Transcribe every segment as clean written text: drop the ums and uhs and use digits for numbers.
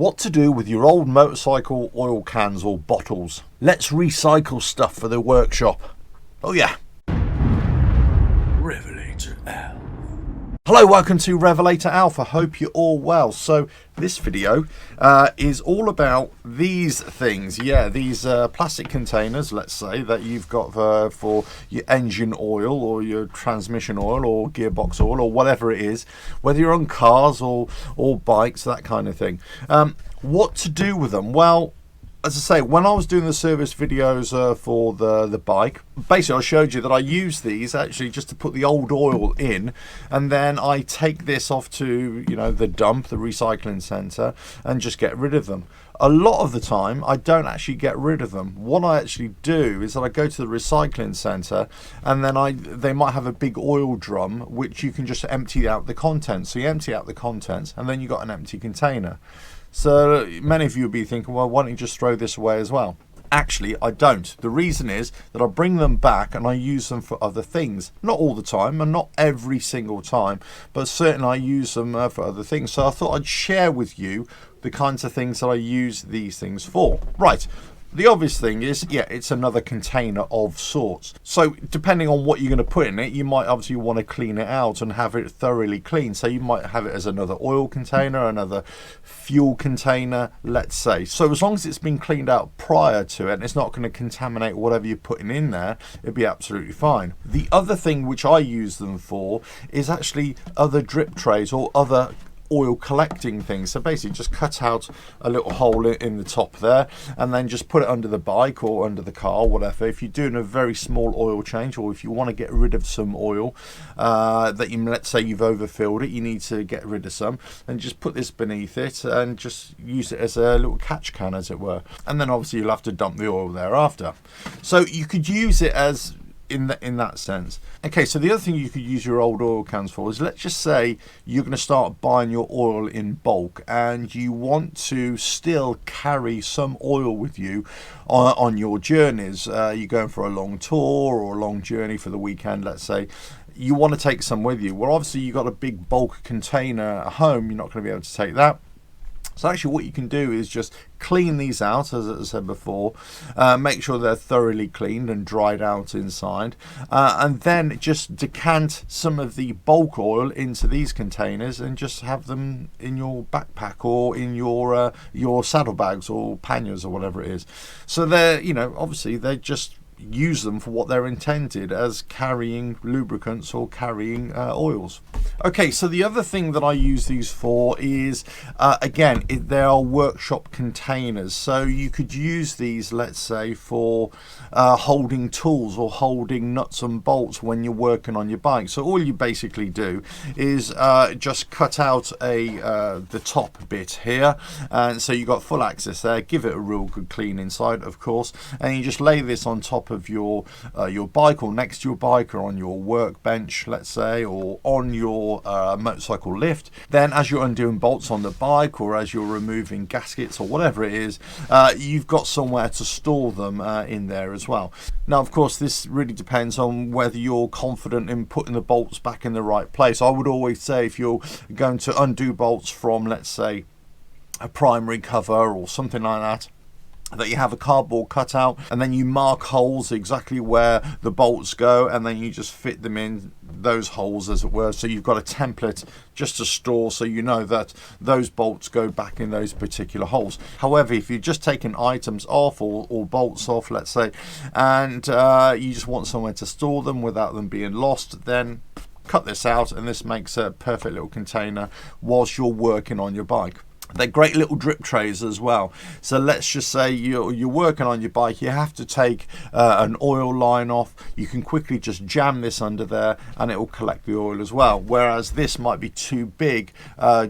What to do with your old motorcycle oil cans or bottles. Let's recycle stuff for the workshop. Oh yeah. RevelatorAlf. Hello, welcome to RevelatorAlf. I hope you're all well. So this video is all about these things. Yeah, these plastic containers, let's say, that you've got for your engine oil or your transmission oil or gearbox oil or whatever it is, whether you're on cars or bikes, that kind of thing. What to do with them? Well, as I say, when I was doing the service videos for the bike, basically I showed you that I use these actually just to put the old oil in, and then I take this off to, you know, the dump, the recycling centre, and just get rid of them. A lot of the time I don't actually get rid of them. What I actually do is that I go to the recycling centre, and then they might have a big oil drum which you can just empty out the contents. So you empty out the contents and then you got an empty container. So many of you will be thinking, well, why don't you just throw this away as well? Actually, I don't. The reason is that I bring them back and I use them for other things. Not all the time and not every single time, but certainly I use them for other things. So I thought I'd share with you the kinds of things that I use these things for. Right. The obvious thing is, yeah, it's another container of sorts. So depending on what you're going to put in it, you might obviously want to clean it out and have it thoroughly clean. So you might have it as another oil container, another fuel container, let's say. So as long as it's been cleaned out prior to it and it's not going to contaminate whatever you're putting in there, it'd be absolutely fine. The other thing which I use them for is actually other drip trays or other oil collecting things. So basically just cut out a little hole in the top there and then just put it under the bike or under the car, whatever. If you're doing a very small oil change, or if you want to get rid of some oil that you, let's say you've overfilled it, you need to get rid of some, and just put this beneath it and just use it as a little catch can, as it were. And then obviously you'll have to dump the oil thereafter. So you could use it as in that sense. Okay, so the other thing you could use your old oil cans for is, let's just say you're going to start buying your oil in bulk and you want to still carry some oil with you on your journeys. You're going for a long tour or a long journey for the weekend, let's say. You want to take some with you. Well, obviously you've got a big bulk container at home, you're not going to be able to take that. So actually what you can do is just clean these out, as I said before, make sure they're thoroughly cleaned and dried out inside, and then just decant some of the bulk oil into these containers and just have them in your backpack or in your saddlebags or panniers or whatever it is. So they're, you know, obviously they just use them for what they're intended, as carrying lubricants or carrying oils. Okay, so the other thing that I use these for is, again, they are workshop containers. So you could use these, let's say, for holding tools or holding nuts and bolts when you're working on your bike. So all you basically do is just cut out the top bit here, and so you've got full access there. Give it a real good clean inside, of course, and you just lay this on top of your bike or next to your bike or on your workbench, let's say, or on your motorcycle lift. Then as you're undoing bolts on the bike or as you're removing gaskets or whatever it is, you've got somewhere to store them in there as well. Now, of course, this really depends on whether you're confident in putting the bolts back in the right place. I would always say, if you're going to undo bolts from, let's say, a primary cover or something like that, that you have a cardboard cutout and then you mark holes exactly where the bolts go, and then you just fit them in those holes, as it were. So you've got a template just to store, so you know that those bolts go back in those particular holes. However, if you're just taking items off or bolts off, let's say, and you just want somewhere to store them without them being lost, then cut this out and this makes a perfect little container whilst you're working on your bike. They're great little drip trays as well. So let's just say you're working on your bike, you have to take an oil line off. You can quickly just jam this under there and it will collect the oil as well. Whereas this might be too big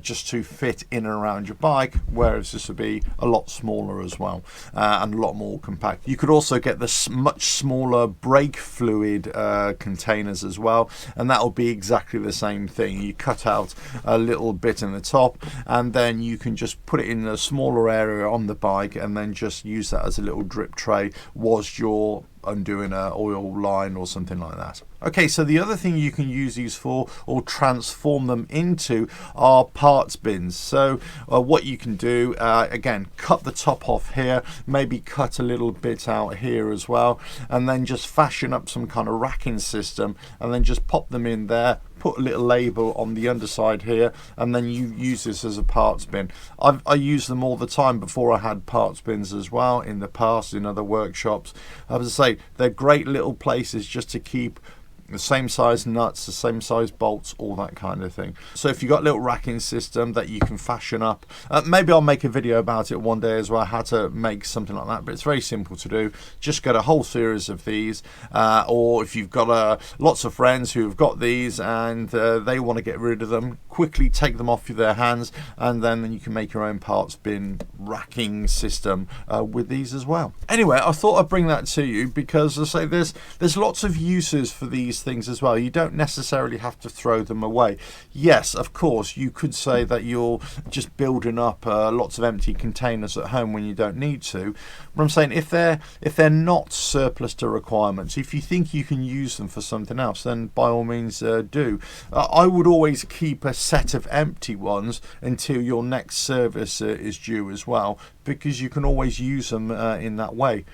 just to fit in and around your bike, whereas this would be a lot smaller as well and a lot more compact. You could also get the much smaller brake fluid containers as well, and that will be exactly the same thing. You cut out a little bit in the top and then you can can just put it in a smaller area on the bike and then just use that as a little drip tray whilst you're undoing an oil line or something like that. Okay, so the other thing you can use these for or transform them into are parts bins. So what you can do, again, cut the top off here, maybe cut a little bit out here as well, and then just fashion up some kind of racking system and then just pop them in there, put a little label on the underside here, and then you use this as a parts bin. I use them all the time before I had parts bins as well in the past in other workshops. As I say, they're great little places just to keep the same size nuts, the same size bolts, all that kind of thing. So if you've got a little racking system that you can fashion up, maybe I'll make a video about it one day as well, how to make something like that, but it's very simple to do. Just get a whole series of these, or if you've got lots of friends who have got these and they want to get rid of them, quickly take them off their hands, and then you can make your own parts bin racking system with these as well. Anyway, I thought I'd bring that to you because, as I say, there's lots of uses for these things as well. You don't necessarily have to throw them away. Yes, of course, you could say that you're just building up lots of empty containers at home when you don't need to. But I'm saying if they're not surplus to requirements, if you think you can use them for something else, then by all means do. I would always keep a set of empty ones until your next service is due as well, because you can always use them in that way.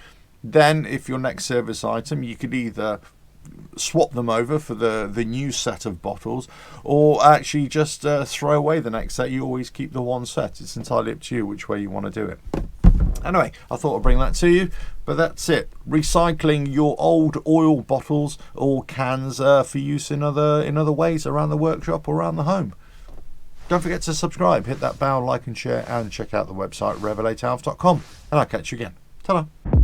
Then if your next service item, you could either swap them over for the new set of bottles, or actually just throw away the next set. You always keep the one set. It's entirely up to you which way you want to do it. Anyway, I thought I'd bring that to you, but that's it. Recycling your old oil bottles or cans for use in other ways around the workshop or around the home. Don't forget to subscribe, hit that bell, like and share, and check out the website RevelatorAlf.com, and I'll catch you again. Ta-da.